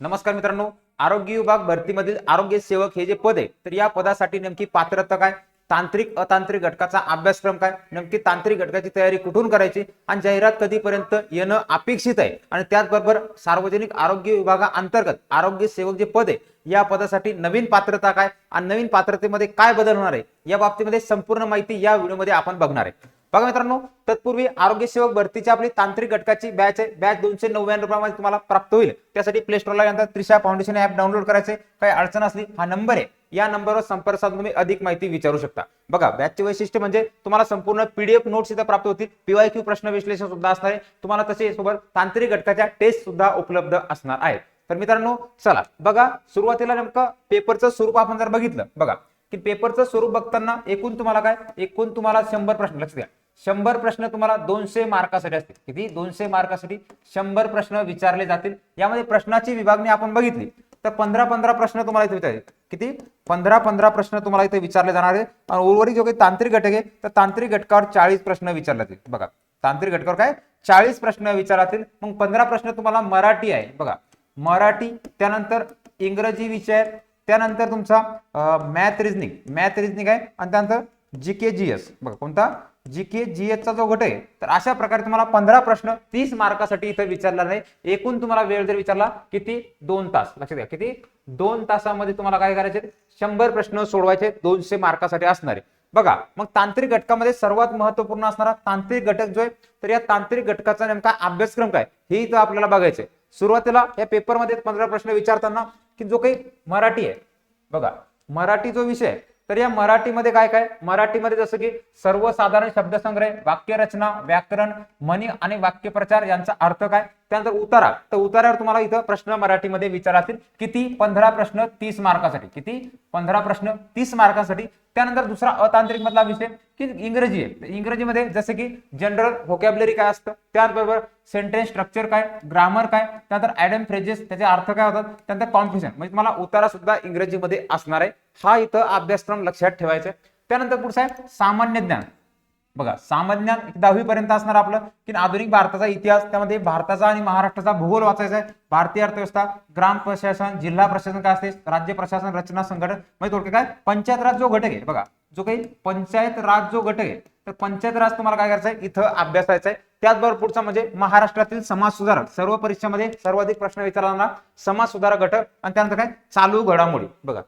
नमस्कार मित्रांनो, आरोग्य विभाग भरतीमधील आरोग्य सेवक हे जे पद आहे, तर या पदासाठी नेमकी पात्रता काय, तांत्रिक अतांत्रिक घटकाचा अभ्यासक्रम काय, नेमकी तांत्रिक घटकाची तयारी कुठून करायची आणि जाहिरात कधीपर्यंत येणं अपेक्षित आहे आणि त्याचबरोबर सार्वजनिक आरोग्य विभागाअंतर्गत आरोग्य सेवक जे पद आहे या पदासाठी नवीन पात्रता काय आणि नवीन पात्रतेमध्ये काय बदल होणार आहे या बाबतीमध्ये संपूर्ण माहिती या व्हिडिओमध्ये आपण बघणार आहे। बघा मित्रांनो, तत्पूर्वी आरोग्य सेवक भरतीची आपली तांत्रिक घटकाची बॅच आहे। बॅच 299 रुपयामध्ये तुम्हाला प्राप्त होईल। त्यासाठी प्ले स्टोरला गेल्यानंतर त्रिशा फाउंडेशन ऍप डाउनलोड करायचे। काही अडचण असली हा नंबर आहे, या नंबरवर संपर्क साधून तुम्ही अधिक माहिती विचारू शकता। बघा, बॅचचे वैशिष्ट्य म्हणजे तुम्हाला संपूर्ण पीडीएफ नोट्स इथे प्राप्त होतील, पीवायक्यू प्रश्न विश्लेषण सुद्धा असणार आहे तुम्हाला, तसे सोबत तांत्रिक घटकाच्या टेस्ट सुद्धा उपलब्ध असणार आहेत। तर मित्रांनो चला बघा, सुरुवातीला नेमकं पेपरचं स्वरूप आपण जर बघितलं, बघा की पेपरचं स्वरूप बघताना एकूण तुम्हाला काय, एकूण तुम्हाला 100 प्रश्न, लक्ष द्या 100 प्रश्न तुम्हाला 200 मार्कासाठी असतील। किती? 200 मार्कासाठी 100 प्रश्न विचारले जातील। यामध्ये प्रश्नाची विभागणी आपण बघितली तर 15-15 प्रश्न तुम्हाला इथे विचारले। किती? 15-15 प्रश्न तुम्हाला इथे विचारले जाणार आहे आणि उर्वरित जो काही तांत्रिक घटक आहे तर तांत्रिक घटकावर 40 प्रश्न विचारले जातील। बघा, तांत्रिक घटकावर काय 40 प्रश्न विचारतील। मग 15 प्रश्न तुम्हाला मराठी आहे, बघा मराठी, त्यानंतर इंग्रजी विषय, त्यानंतर तुमचा मॅथ रिझनिंग आहे आणि त्यानंतर जीके जीएस, बघा कोणता जीके जीएस चा जो घटक आहे। तर अशा प्रकारे तुम्हाला 15 प्रश्न 30 मार्कासाठी इथे विचारला नाही। एकूण तुम्हाला वेळ जर विचारला किती, 2 तास, लक्षात घ्या किती, 2 तासामध्ये तुम्हाला काय करायचे, 100 प्रश्न सोडवायचे, 200 मार्कासाठी असणारे। बघा, मग तांत्रिक घटकामध्ये सर्वात महत्वपूर्ण असणारा तांत्रिक घटक जो आहे, तर या तांत्रिक घटकाचा नेमका अभ्यासक्रम काय हे इथं आपल्याला बघायचंय। सुरुवातीला या पेपरमध्ये 15 प्रश्न विचारताना की जो काही मराठी आहे, बघा मराठी जो विषय आहे, तर या मराठीमध्ये काय काय, मराठीमध्ये जसं की सर्वसाधारण शब्दसंग्रह, वाक्यरचना, व्याकरण, म्हणी आणि वाक्यप्रचार यांचा अर्थ काय, त्यानंतर उतारा, तर उतारावर तुम्हाला इथं प्रश्न मराठीमध्ये विचारातील। किती? 15 प्रश्न 30 मार्कासाठी। किती? 15 प्रश्न 30 मार्कासाठी। त्यानंतर दुसरा अतांत्रिक मधला विषय की इंग्रजी आहे। इंग्रजीमध्ये जसे की जनरल व्होकॅब्युलरी काय असतं, त्याचबरोबर सेंटेन्स स्ट्रक्चर काय, ग्रामर काय, त्यानंतर ॲडम फ्रेजेस त्याचे अर्थ काय होतात, त्यानंतर कॉम्प्रिहेन्शन म्हणजे तुम्हाला उतारा सुद्धा इंग्रजीमध्ये असणार आहे। हा इथं अभ्यासक्रम लक्षात ठेवायचा आहे। त्यानंतर पुढचा आहे सामान्य ज्ञान। बघा, सामान्य ज्ञान 10वी पर्यंत असणार आपलं, की आधुनिक भारताचा इतिहास, त्यामध्ये भारताचा आणि महाराष्ट्राचा भूगोल वाचायचा आहे, भारतीय अर्थव्यवस्था, ग्राम प्रशासन, जिल्हा प्रशासन काय असते, राज्य प्रशासन, रचना, संघटन, म्हणजे थोडक्यात काय पंचायत राज जो घटक आहे, बघा जो काही पंचायत राज जो घटक आहे, तर पंचायत राज तुम्हाला काय करायचं आहे, इथं अभ्यासायचं आहे। त्याचबरोबर पुढचा म्हणजे महाराष्ट्रातील समाज सुधारक, सर्व परीक्षामध्ये सर्वाधिक प्रश्न विचारला समाज सुधारक घटक, आणि त्यानंतर काय चालू घडामोडी, बघा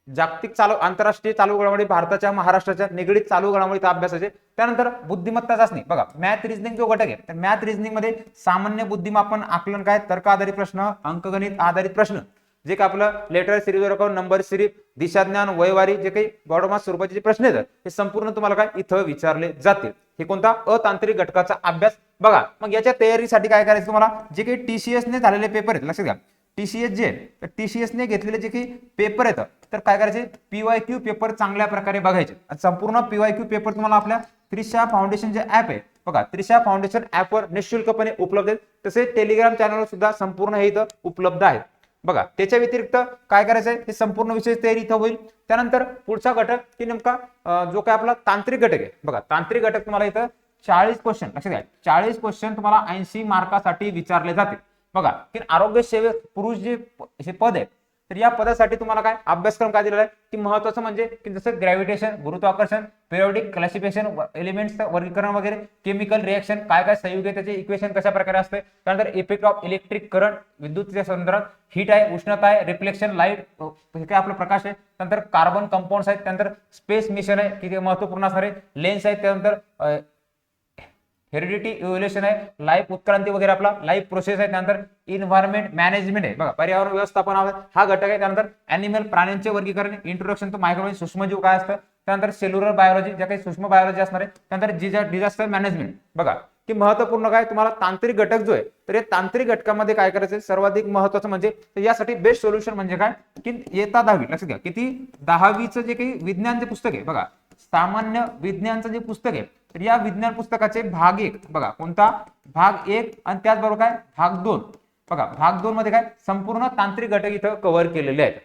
जागतिक चालू आंतरराष्ट्रीय चालू घडामोडी, भारताच्या महाराष्ट्राच्या निगडीत चालू घडामोडीचा अभ्यासाचे। त्यानंतर बुद्धिमत्ता चाचणी, बघा मॅथ रिझनिंग जो घटक आहे, तर मॅथ रिझनिंग मध्ये सामान्य बुद्धिमापन, आकलन काय, तर्क आधारित प्रश्न, अंकगणित आधारित प्रश्न, जे काही आपलं लेटर सिरीज, नंबर सिरीज, दिशाज्ञान, वयवारी, जे काही बॉडमास स्वरूपाचे जे प्रश्न आहेत हे संपूर्ण तुम्हाला काय इथं विचारले जातील। हे कोणता अतांत्रिक घटकाचा अभ्यास। बघा, मग याच्या तयारीसाठी काय करायचं तुम्हाला, जे काही टीसीएस ने झालेले पेपर आहेत, लक्षात घ्या टीसीएस जे तर टीसीएस ने घेतलेले जे काही पेपर आहेत, तर काय करायचे, पीवायक्यू पेपर चांगल्या प्रकारे बघायचे। संपूर्ण पीवायक्यू पेपर तुम्हाला आपल्या त्रिशा फाउंडेशन जे ऍप आहे, बघा त्रिशा फाउंडेशन ऍपवर निःशुल्कपणे उपलब्ध आहे। तसेच टेलिग्राम चॅनलवर सुद्धा संपूर्ण हे इथं उपलब्ध आहेत। बघा, त्याच्या व्यतिरिक्त काय करायचं आहे, हे संपूर्ण विषय तयारी इथं होईल। त्यानंतर पुढचा घटक की नेमका जो काय आपला तांत्रिक घटक आहे, बघा तांत्रिक घटक तुम्हाला इथं 40 क्वेश्चन, लक्षात घ्या 40 क्वेश्चन तुम्हाला 80 मार्कासाठी विचारले जातील। बघा, की आरोग्य सेवक पुरुष जे हे पद आहे, तर या पदासाठी तुम्हाला काय अभ्यासक्रम काय दिलेला आहे, की महत्त्वाचं म्हणजे की जसं ग्रॅव्हिटेशन, गुरुत्वाकर्षण, पिरियोडिक क्लासिफिकेशन, एलिमेंट्स वर्गीकरण वगैरे, केमिकल रिएक्शन काय काय संयुग आहे, त्याचे इक्वेशन कशा प्रकारे असते, त्यानंतर इफेक्ट ऑफ इलेक्ट्रिक करंट, विद्युतच्या संदर्भात, हीट आहे, उष्णता आहे, रिफ्लेक्शन, लाईट हे काय आपला प्रकाश आहे, त्यानंतर कार्बन कंपाऊंड्स आहेत, त्यानंतर स्पेस मिशन आहे की ते महत्त्वपूर्ण असणारे, लेन्स आहेत, त्यानंतर हेरिडिटी इव्होल्युशन आहे, लाईफ उत्क्रांती वगैरे आपला लाईफ प्रोसेस आहे, त्यानंतर इन्व्हायरमेंट मॅनेजमेंट आहे, बघा पर्यावरण व्यवस्थापन हा घटक आहे, त्यानंतर अॅनिमल प्राण्यांचे वर्गीकरण, इंट्रोडक्शन टू मायक्रोबायोलॉजी सूक्ष्मजीव काय असतं, त्यानंतर सेल्युलर बायोलॉजी ज्या काही सूक्ष्म बायोलॉजी असणार आहे, त्यानंतर डिझास्टर मॅनेजमेंट। बघा, की महत्त्वपूर्ण काय तुम्हाला तांत्रिक घटक जो आहे, तर या तांत्रिक घटकामध्ये काय करायचं, सर्वाधिक महत्त्वाचं म्हणजे यासाठी बेस्ट सोल्युशन म्हणजे काय, की इयत्ता 10वी, लक्षात घ्या किती 10वीचं जे काही विज्ञानचे पुस्तक आहे, बघा सामान्य विज्ञानचं जे पुस्तक आहे, तर या विज्ञान पुस्तकाचे भाग 1, बघा कोणता भाग 1 आणि त्याचबरोबर काय भाग 2, बघा भाग 2 मध्ये काय संपूर्ण तांत्रिक घटक इथं कव्हर केलेले आहेत।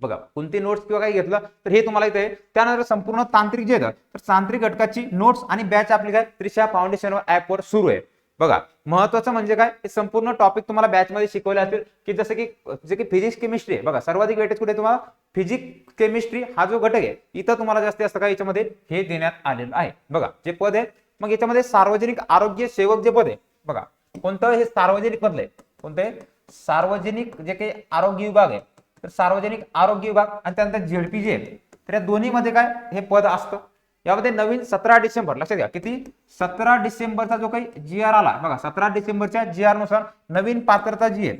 बघा, कोणती नोट्स किंवा काही घेतलं तर हे तुम्हाला इथे, त्यानंतर संपूर्ण तांत्रिक जे आहे तर तांत्रिक घटकाची नोट्स आणि बॅच आपली काय त्रिशा फाउंडेशन ऍपवर सुरू आहे। बघा महत्वाचं म्हणजे काय, हे संपूर्ण टॉपिक तुम्हाला बॅच मध्ये शिकवले असतील की जसं की जे की फिजिक्स केमिस्ट्री आहे बघा, सर्वाधिक वेटेज कुठे तुम्हाला फिजिक्स केमिस्ट्री हा जो घटक आहे इथं तुम्हाला जास्तीत जास्त काय याच्यामध्ये हे देण्यात आलेलं आहे बघा जे पद आहे. मग याच्यामध्ये सार्वजनिक आरोग्य सेवक जे पद आहे बघा, कोणतं हे सार्वजनिक पद आहे, कोणते सार्वजनिक जे काही आरोग्य विभाग आहे, तर सार्वजनिक आरोग्य विभाग आणि त्यानंतर झेडपी जे आहे, तर या दोन्ही मध्ये काय हे पद असतं. यामध्ये नवीन 17 डिसेंबर लक्षात घ्या, किती 17 डिसेंबरचा जो काही जी आर आला बघा, 17 डिसेंबरच्या जी आर नुसार नवीन पात्रता जी आहे,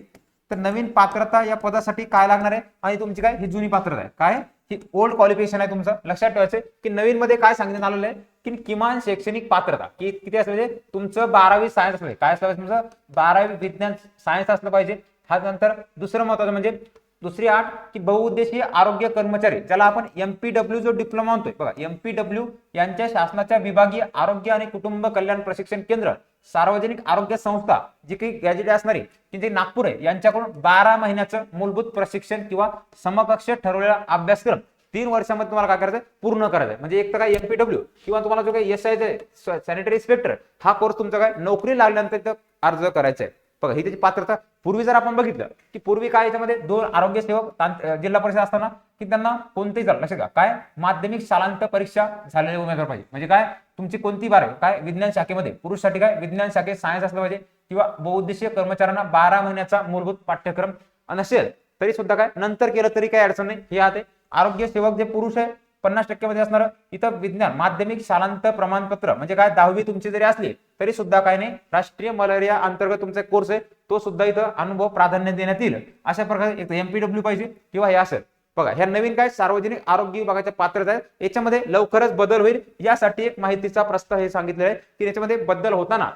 तर नवीन पात्रता या पदासाठी काय लागणार आहे आणि तुमची काय ही जुनी पात्रता आहे, काय ही ओल्ड क्वालिफिकेशन आहे तुमचं. लक्षात ठेवायचं की नवीन मध्ये काय सांगण्यात आलेलं आहे की किमान शैक्षणिक पात्रता की किती असलं पाहिजे तुमचं 12वी सायन्स असलं, काय असलं पाहिजे तुमचं 12वी विज्ञान सायन्स असलं पाहिजे. हा नंतर दुसरं महत्वाचं म्हणजे दुसरी अट की बहुउद्देशीय आरोग्य कर्मचारी ज्याला आपण एमपीडब्ल्यू जो डिप्लोमा म्हणतोय बघा, एमपीडब्ल्यू यांच्या शासनाच्या विभागीय आरोग्य आणि कुटुंब कल्याण प्रशिक्षण केंद्र सार्वजनिक आरोग्य संस्था जी काही गॅजेट असणारी की जे नागपूर आहे यांच्याकडून 12 महिन्याचं मूलभूत प्रशिक्षण किंवा समकक्ष ठरवलेला अभ्यासक्रम 3 वर्षांमध्ये तुम्हाला काय करायचं पूर्ण करायचं. म्हणजे एक तर काय एमपीडब्ल्यू किंवा तुम्हाला जो काही एसआय सॅनिटरी इन्स्पेक्टर हा कोर्स तुमचा काय नोकरी लागल्यानंतर इथं अर्ज करायचा आहे बघा, ही त्याची पात्रता. पूर्वी जर आपण बघितलं की पूर्वी काय याच्यामध्ये 2 आरोग्य सेवक जिल्हा परिषद असताना की त्यांना कोणतेही झालं लक्षात घ्या काय माध्यमिक शालांत परीक्षा झालेले उमेदवार पाहिजे. म्हणजे काय तुमची कोणती बार आहे काय विज्ञान शाखेमध्ये पुरुषसाठी काय विज्ञान शाखेत सायन्स असलं पाहिजे किंवा बहुउद्देशीय कर्मचाऱ्यांना 12 महिन्याचा मूलभूत पाठ्यक्रम नसेल तरी सुद्धा काय नंतर केलं तरी काही अडचण नाही. हे आहे आरोग्य सेवक जे पुरुष आहे 50% मध्ये असणार इथं विज्ञान माध्यमिक शालांत प्रमाणपत्र म्हणजे काय 10वी तुमची जरी असली तरी सुद्धा काय नाही राष्ट्रीय मलेरिया अंतर्गत तुमचा कोर्स आहे तो सुद्धा इथं अनुभव प्राधान्य देण्यात येईल. अशा प्रकारे एक एमपीडब्ल्यू पाहिजे किंवा हे असेल बघा. ह्या नवीन काय सार्वजनिक आरोग्य विभागाच्या पात्रता आहेत, याच्यामध्ये लवकरच बदल होईल यासाठी एक माहितीचा प्रस्ताव हे सांगितलेला आहे की याच्यामध्ये बदल होताना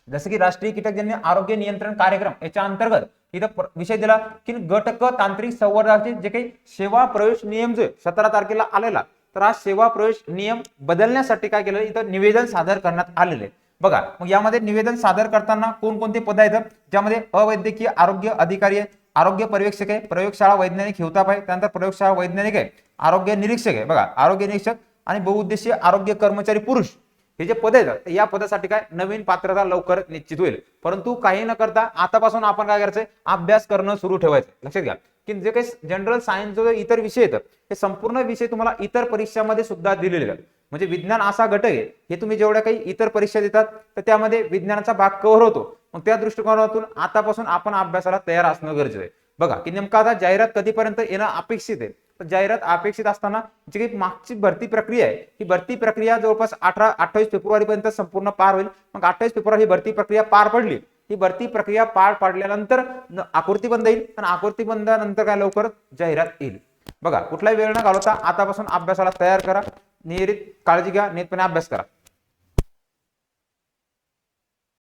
जसं की राष्ट्रीय कीटकजन्य आरोग्य नियंत्रण कार्यक्रम याच्या अंतर्गत इथं विषय दिला की गट क तांत्रिक संवर्धनाचे जे काही सेवा प्रवेश नियम जो 17 तारखेला आलेला, तर हा सेवा प्रवेश नियम बदलण्यासाठी काय केलं इथं निवेदन सादर करण्यात आलेले बघा. मग यामध्ये निवेदन सादर करताना कोणकोणते पद आहेत ज्यामध्ये अवैद्यकीय आरोग्य अधिकारी आहे, आरोग्य पर्यवेक्षक आहे, प्रयोगशाळा वैज्ञानिक हिवताप आहे, त्यानंतर प्रयोगशाळा वैज्ञानिक आहे, आरोग्य निरीक्षक आहे बघा, आरोग्य निरीक्षक आणि बहुउद्देशीय आरोग्य कर्मचारी पुरुष हे जे पद आहेत या पदासाठी काय नवीन पात्रता लवकर निश्चित होईल. परंतु काही न करता आतापासून आपण काय करायचंय अभ्यास करणं सुरू ठेवायचं. लक्षात घ्या की जे काही जनरल सायन्स जो इतर विषय आहेत हे संपूर्ण विषय तुम्हाला इतर परीक्षामध्ये सुद्धा दिलेले आहेत. म्हणजे विज्ञान असा घटक आहे हे तुम्ही जेवढ्या काही इतर परीक्षा देतात तर त्यामध्ये विज्ञानाचा भाग कव्हर होतो. मग त्या दृष्टिकोनातून आतापासून आपण अभ्यासाला तयार असणं गरजेचं आहे बघा. की नेमका आता जाहिरात कधीपर्यंत येणं अपेक्षित आहे, तर जाहिरात अपेक्षित असताना जी काही मागची भरती प्रक्रिया आहे ही भरती प्रक्रिया जवळपास 28 फेब्रुवारी पर्यंत संपूर्ण पार होईल. मग 28 फेब्रुवारी ही भरती प्रक्रिया पार पडली, ही भरती प्रक्रिया पार पाडल्यानंतर आकृती बंद येईल आणि आकृती बंदानंतर काय लवकर जाहिरात येईल बघा. कुठलाही वेळ न घालवता आतापासून अभ्यासाला तयार करा, नियमित काळजी घ्या, नियमितपणे अभ्यास करा.